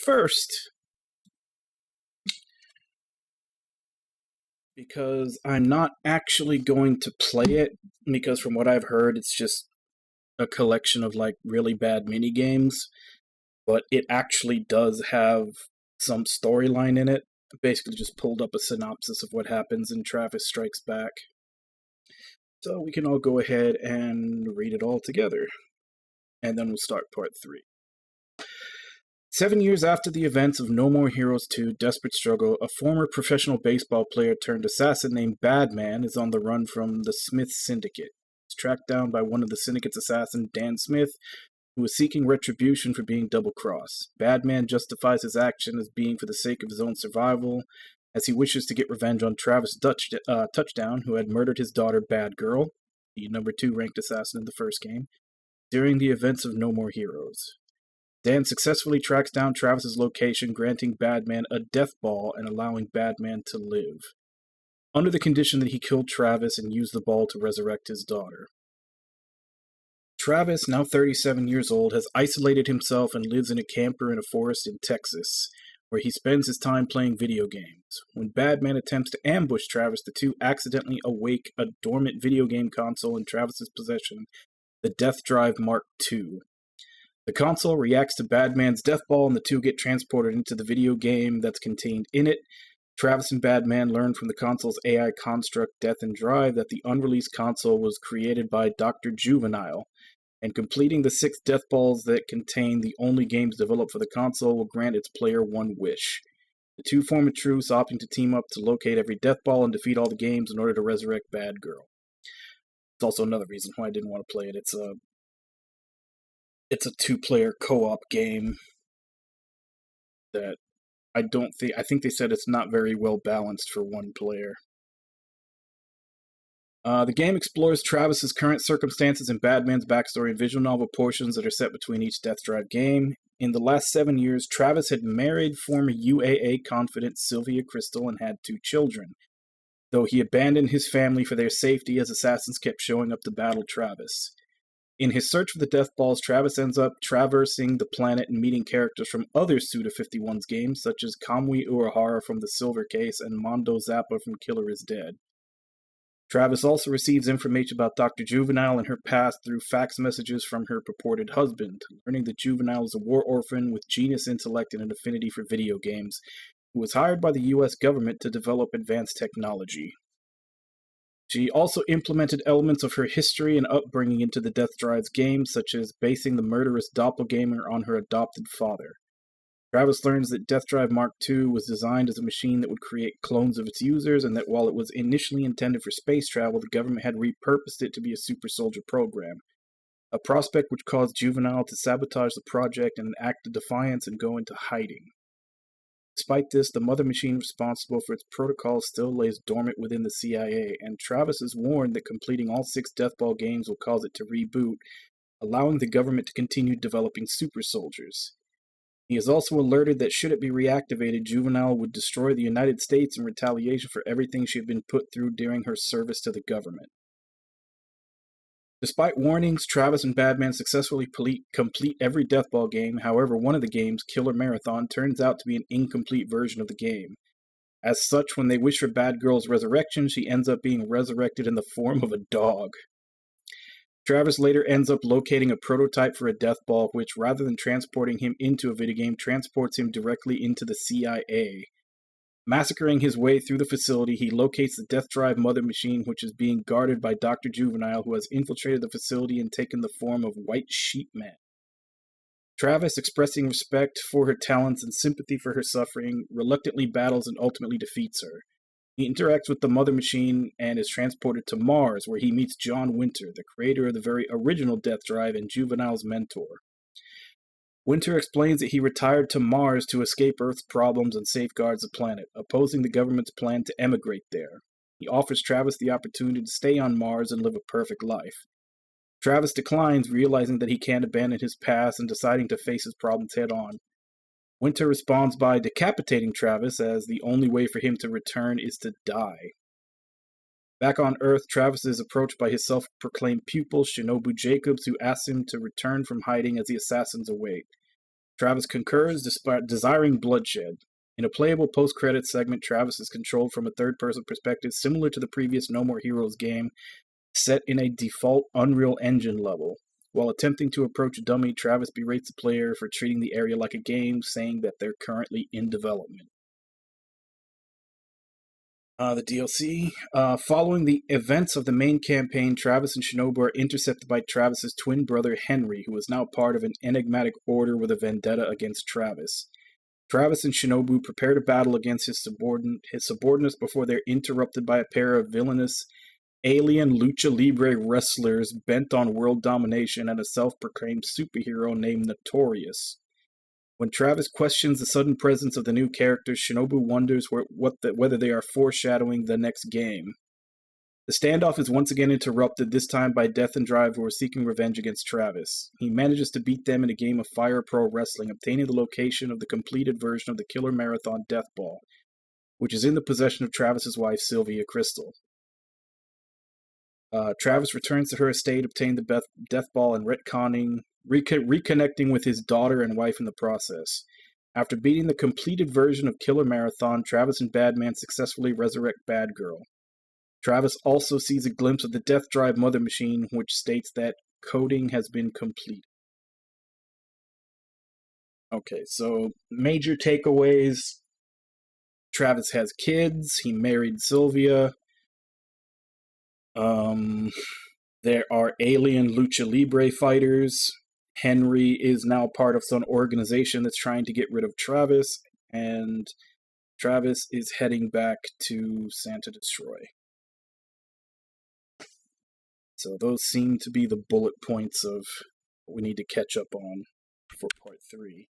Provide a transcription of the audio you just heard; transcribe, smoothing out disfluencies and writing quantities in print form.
First, because I'm not actually going to play it, because from what I've heard, it's just a collection of like really bad mini games, but it actually does have some storyline in it. I basically just pulled up a synopsis of what happens in Travis Strikes Back. So we can all go ahead and read it all together. And then we'll start part 3. 7 years after the events of No More Heroes 2 Desperate Struggle, a former professional baseball player turned assassin named Badman is on the run from the Smith Syndicate. He's tracked down by one of the Syndicate's assassins, Dan Smith, who is seeking retribution for being double-crossed. Badman justifies his action as being for the sake of his own survival, as he wishes to get revenge on Travis Touchdown, who had murdered his daughter Bad Girl, the number 2 ranked assassin in the first game, during the events of No More Heroes. Dan successfully tracks down Travis's location, granting Badman a death ball and allowing Badman to live, under the condition that he killed Travis and used the ball to resurrect his daughter. Travis, now 37 years old, has isolated himself and lives in a camper in a forest in Texas, where he spends his time playing video games. When Badman attempts to ambush Travis, the two accidentally awake a dormant video game console in Travis's possession, the Death Drive Mark II. The console reacts to Badman's death ball, and the two get transported into the video game that's contained in it. Travis and Badman learn from the console's AI construct Death and Drive that the unreleased console was created by Dr. Juvenile, and completing the 6 death balls that contain the only games developed for the console will grant its player one wish. The two form a truce, opting to team up to locate every death ball and defeat all the games in order to resurrect Bad Girl. It's also another reason why I didn't want to play it. It's a 2-player co-op game that I think they said it's not very well balanced for 1 player. The game explores Travis's current circumstances and Badman's backstory in visual novel portions that are set between each Death Drive game. In the last 7 years, Travis had married former UAA confidant Sylvia Crystal and had 2 children, though he abandoned his family for their safety as assassins kept showing up to battle Travis. In his search for the Death Balls, Travis ends up traversing the planet and meeting characters from other Suda51's games, such as Kamui Urahara from The Silver Case and Mondo Zappa from Killer is Dead. Travis also receives information about Dr. Juvenile and her past through fax messages from her purported husband, learning that Juvenile is a war orphan with genius intellect and an affinity for video games, who was hired by the US government to develop advanced technology. She also implemented elements of her history and upbringing into the Death Drive's games, such as basing the murderous doppelganger on her adopted father. Travis learns that Death Drive Mark II was designed as a machine that would create clones of its users, and that while it was initially intended for space travel, the government had repurposed it to be a super soldier program, a prospect which caused Juvenile to sabotage the project and act of defiance and go into hiding. Despite this, the mother machine responsible for its protocols still lays dormant within the CIA, and Travis is warned that completing all 6 Deathball games will cause it to reboot, allowing the government to continue developing super soldiers. He is also alerted that should it be reactivated, Juvenile would destroy the United States in retaliation for everything she had been put through during her service to the government. Despite warnings, Travis and Badman successfully complete every Deathball game. However, one of the games, Killer Marathon, turns out to be an incomplete version of the game. As such, when they wish for Bad Girl's resurrection, she ends up being resurrected in the form of a dog. Travis later ends up locating a prototype for a death ball, which, rather than transporting him into a video game, transports him directly into the CIA. Massacring his way through the facility, he locates the Death Drive mother machine, which is being guarded by Dr. Juvenile, who has infiltrated the facility and taken the form of White Sheep Man. Travis, expressing respect for her talents and sympathy for her suffering, reluctantly battles and ultimately defeats her. He interacts with the Mother Machine and is transported to Mars, where he meets John Winter, the creator of the very original Death Drive and Juvenile's mentor. Winter explains that he retired to Mars to escape Earth's problems and safeguards the planet, opposing the government's plan to emigrate there. He offers Travis the opportunity to stay on Mars and live a perfect life. Travis declines, realizing that he can't abandon his past and deciding to face his problems head-on. Winter responds by decapitating Travis, as the only way for him to return is to die. Back on Earth, Travis is approached by his self-proclaimed pupil, Shinobu Jacobs, who asks him to return from hiding as the assassins await. Travis concurs, despite desiring bloodshed. In a playable post-credits segment, Travis is controlled from a third-person perspective similar to the previous No More Heroes game, set in a default Unreal Engine level. While attempting to approach a dummy, Travis berates the player for treating the area like a game, saying that they're currently in development. The DLC. Following the events of the main campaign, Travis and Shinobu are intercepted by Travis's twin brother Henry, who is now part of an enigmatic order with a vendetta against Travis. Travis and Shinobu prepare to battle against his subordinates before they're interrupted by a pair of villainous alien lucha libre wrestlers bent on world domination and a self-proclaimed superhero named Notorious. When Travis questions the sudden presence of the new characters, Shinobu wonders whether they are foreshadowing the next game. The standoff is once again interrupted, this time by Death and Drive, who are seeking revenge against Travis. He manages to beat them in a game of Fire Pro Wrestling, obtaining the location of the completed version of the Killer Marathon Death Ball, which is in the possession of Travis's wife, Sylvia Crystal. Travis returns to her estate, obtaining the Death Ball, and reconnecting with his daughter and wife in the process. After beating the completed version of Killer Marathon, Travis and Badman successfully resurrect Badgirl. Travis also sees a glimpse of the Death Drive Mother Machine, which states that coding has been complete. Okay, so major takeaways. Travis has kids. He married Sylvia. There are alien lucha libre fighters. Henry is now part of some organization that's trying to get rid of Travis, and Travis is heading back to Santa Destroy. So those seem to be the bullet points of what we need to catch up on for part 3.